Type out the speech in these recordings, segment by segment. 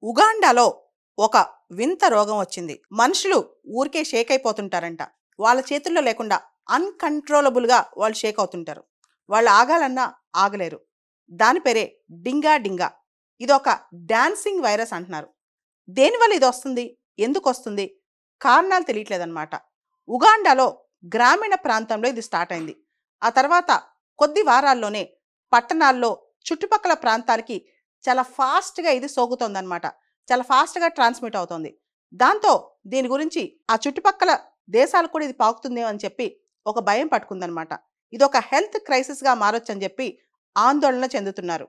ఉగాండాలో ఒక వింత రోగం వచ్చింది. మనుషులు ఊరికే షేక్ అయిపోతుంటారంట. వాళ్ళ చేతుల్లో లేకుండా అన్‌కంట్రోలబుల్‌గా వాళ్ళు షేక్ అవుతుంటారు. వాళ్ళు ఆగాలన్నా ఆగలేరు. దాని పేరే డింగా డింగా. ఇదొక డాన్సింగ్ వైరస్ అంటున్నారు. దేనివల్ల ఇదొస్తుంది? ఎందుకొస్తుంది? కారణాలు తెలియట్లేదనమాట. ఉగాండాలో గ్రామీణ ప్రాంతంలో ఇది స్టార్ట్ అయింది. ఆ తర్వాత కొద్ది వారాల్లోనే పట్టణాల్లో, చుట్టుపక్కల ప్రాంతాలకి చాలా ఫాస్ట్‌గా ఇది సోకుతోందనమాట. చాలా ఫాస్ట్‌గా ట్రాన్స్‌మిట్ అవుతోంది. దాంతో దీని గురించి ఆ చుట్టుపక్కల దేశాలకు కూడా ఇది పాకుతుందేమో అని చెప్పి ఒక భయం పట్టుకుందనమాట. ఇదొక హెల్త్ క్రైసిస్‌గా మారొచ్చని చెప్పి ఆందోళన చెందుతున్నారు.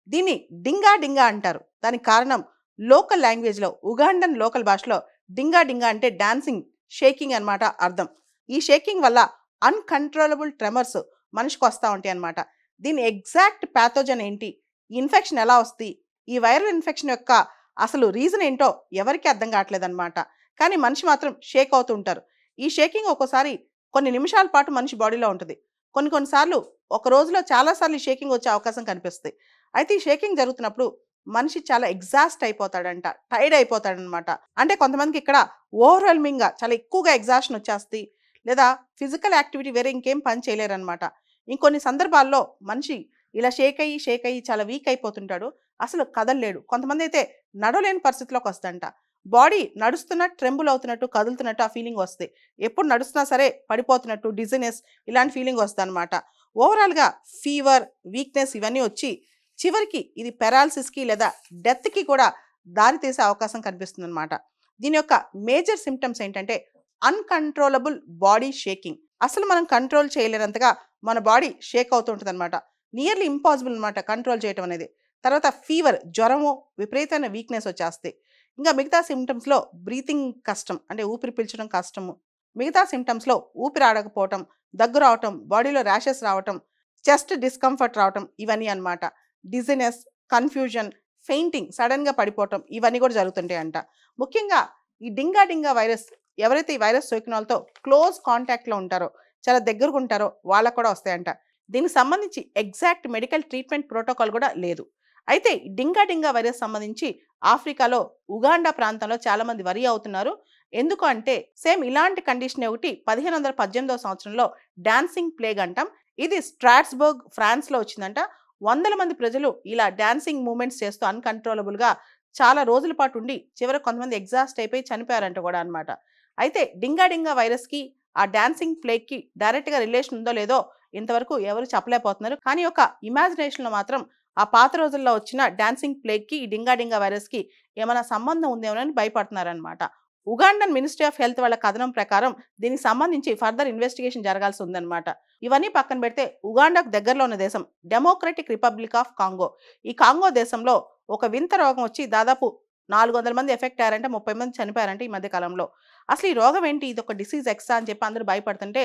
దీన్ని డింగా డింగా అంటారు. దానికి కారణం లోకల్ లాంగ్వేజ్‌లో ఉగాండన్ లోకల్ భాషలో డింగా డింగా అంటే డాన్సింగ్, షేకింగ్ అనమాట అర్థం. ఈ షేకింగ్ వల్ల అన్‌కంట్రోలబుల్ ట్రెమర్స్ మనిషికి వస్తా ఉంటాయన్నమాట. దీని ఎగ్జాక్ట్ పాథోజన్ ఏంటి? ఈ ఇన్ఫెక్షన్ ఎలా వస్తుంది? ఈ వైరల్ ఇన్ఫెక్షన్ యొక్క అసలు రీజన్ ఏంటో ఎవరికీ అర్థం కావట్లేదన్నమాట. కానీ మనిషి మాత్రం షేక్ అవుతూ ఉంటారు. ఈ షేకింగ్ ఒక్కోసారి కొన్ని నిమిషాల పాటు మనిషి బాడీలో ఉంటుంది. కొన్ని కొన్ని సార్లు ఒక రోజులో చాలా సార్లు ఈ షేకింగ్ వచ్చే అవకాశం కనిపిస్తుంది. అయితే ఈ షేకింగ్ జరుగుతున్నప్పుడు మనిషి చాలా ఎగ్జాస్ట్ అయిపోతాడంట. టైర్డ్ అయిపోతాడనమాట. అంటే కొంతమందికి ఇక్కడ ఓవర్‌వెల్మింగ్‌గా చాలా ఎక్కువగా ఎగ్జాషన్ వచ్చేస్తది. లేదా ఫిజికల్ యాక్టివిటీ వేరే ఇంకేం పని చేయలేరనమాట. ఇంకొన్ని సందర్భాల్లో మనిషి ఇలా షేక్ అయ్యి చాలా వీక్ అయిపోతుంటాడు. అసలు కదలలేడు. కొంతమందైతే నడవలేని పరిస్థితిలోకి వస్తదంట. బాడీ నడుస్తున్నట్టు ట్రెంబుల్ అవుతున్నట్టు, కదులుతున్నట్టు ఆ ఫీలింగ్ వస్తది. ఎప్పుడు నడుస్తున్నా సరే పడిపోతున్నట్టు, డిజినెస్ ఇలాంటి ఫీలింగ్ వస్తదనమాట. ఓవరాల్‌గా ఫీవర్, వీక్‌నెస్ ఇవన్నీ వచ్చి చివరికి ఇది పెరాలిసిస్‌కి లేదా డెత్‌కి కూడా దారి తీసే అవకాశం కనిపిస్తుందనమాట. దీని యొక్క మేజర్ సింప్టమ్స్ ఏంటంటే అన్‌కంట్రోలబుల్ బాడీ షేకింగ్. అసలు మనం కంట్రోల్ చేయలేనంతగా మన బాడీ షేక్ అవుతూ ఉంటదనమాట. నియర్లీ ఇంపాసిబుల్ అనమాట కంట్రోల్ చేయటం అనేది. తర్వాత ఫీవర్, జ్వరము, విపరీతమైన వీక్‌నెస్ వచ్చేస్తాయి. ఇంకా మిగతా సింప్టమ్స్‌లో బ్రీతింగ్ కష్టం. అంటే ఊపిరి పీల్చడం కష్టము. మిగతా సింప్టమ్స్‌లో ఊపిరి ఆడకపోవటం, దగ్గు రావటం, బాడీలో ర్యాషెస్ రావటం, చెస్ట్ డిస్కంఫర్ట్ రావటం ఇవన్నీ అన్నమాట. డిజినెస్, కన్‌ఫ్యూజన్, ఫెయింటింగ్ సడెన్‌గా పడిపోవటం ఇవన్నీ కూడా జరుగుతుంటాయంట. ముఖ్యంగా ఈ డింగా డింగా వైరస్ ఎవరైతే ఈ వైరస్ సోకిన వాళ్ళతో క్లోజ్ కాంటాక్ట్‌లో ఉంటారో, చాలా దగ్గరగా ఉంటారో వాళ్ళకి కూడా వస్తాయంట. దీనికి సంబంధించి ఎగ్జాక్ట్ మెడికల్ ట్రీట్మెంట్ ప్రోటోకాల్ కూడా లేదు. అయితే ఈ డింగా డింగా వైరస్ సంబంధించి ఆఫ్రికాలో ఉగాండా ప్రాంతంలో చాలామంది వరి అవుతున్నారు. ఎందుకు అంటే సేమ్ ఇలాంటి కండిషన్ ఒకటి 1518వ సంవత్సరంలో డాన్సింగ్ ప్లేగ్ అంటాం. ఇది స్ట్రాస్బర్గ్ ఫ్రాన్స్‌లో వచ్చిందంట. వందల మంది ప్రజలు ఇలా డాన్సింగ్ మూవ్‌మెంట్స్ చేస్తూ అన్‌కంట్రోలబుల్‌గా చాలా రోజుల పాటు ఉండి చివరికి కొంతమంది ఎగ్జాస్ట్ అయిపోయి చనిపోయారంట కూడా అన్నమాట. అయితే డింగా డింగా వైరస్‌కి ఆ డాన్సింగ్ ప్లేగ్‌కి డైరెక్ట్‌గా రిలేషన్ ఉందో లేదో ఇంతవరకు ఎవరు చెప్పలేకపోతున్నారు. కానీ ఒక ఇమాజినేషన్‌లో మాత్రం ఆ పాత రోజుల్లో వచ్చిన డాన్సింగ్ ప్లేగ్‌కి, ఈ డింగా డింగా వైరస్‌కి ఏమైనా సంబంధం ఉందేమోనని భయపడుతున్నారనమాట. ఉగాండన్ మినిస్ట్రీ ఆఫ్ హెల్త్ వాళ్ళ కథనం ప్రకారం దీనికి సంబంధించి ఫర్దర్ ఇన్వెస్టిగేషన్ జరగాల్సి ఉందన్నమాట. ఇవన్నీ పక్కన పెడితే ఉగాండాకు దగ్గరలో ఉన్న దేశం డెమోక్రటిక్ రిపబ్లిక్ ఆఫ్ కాంగో. ఈ కాంగో దేశంలో ఒక వింత రోగం వచ్చి దాదాపు 400 మంది ఎఫెక్ట్ అయ్యారంట, 30 మంది చనిపోయారంట ఈ మధ్య కాలంలో. అసలు ఈ రోగం ఏంటి? ఇదొక డిసీజ్ ఎక్సా అని చెప్పి అందరూ భయపడుతుంటే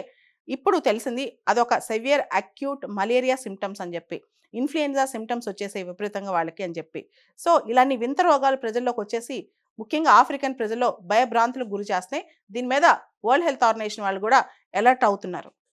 ఇప్పుడు తెలిసింది అదొక సెవియర్ అక్యూట్ మలేరియా సింప్టమ్స్ అని చెప్పి. ఇన్‌ఫ్లుయెన్జా సింప్టమ్స్ వచ్చేసాయి విపరీతంగా వాళ్ళకి అని చెప్పి. సో, ఇలాంటి వింత రోగాలు ప్రజల్లోకి వచ్చేసి ముఖ్యంగా ఆఫ్రికన్ ప్రజల్లో భయభ్రాంతులకు గురి చేస్తున్నాయి. దీని మీద వరల్డ్ హెల్త్ ఆర్గనైజేషన్ వాళ్ళు కూడా అలర్ట్ అవుతున్నారు.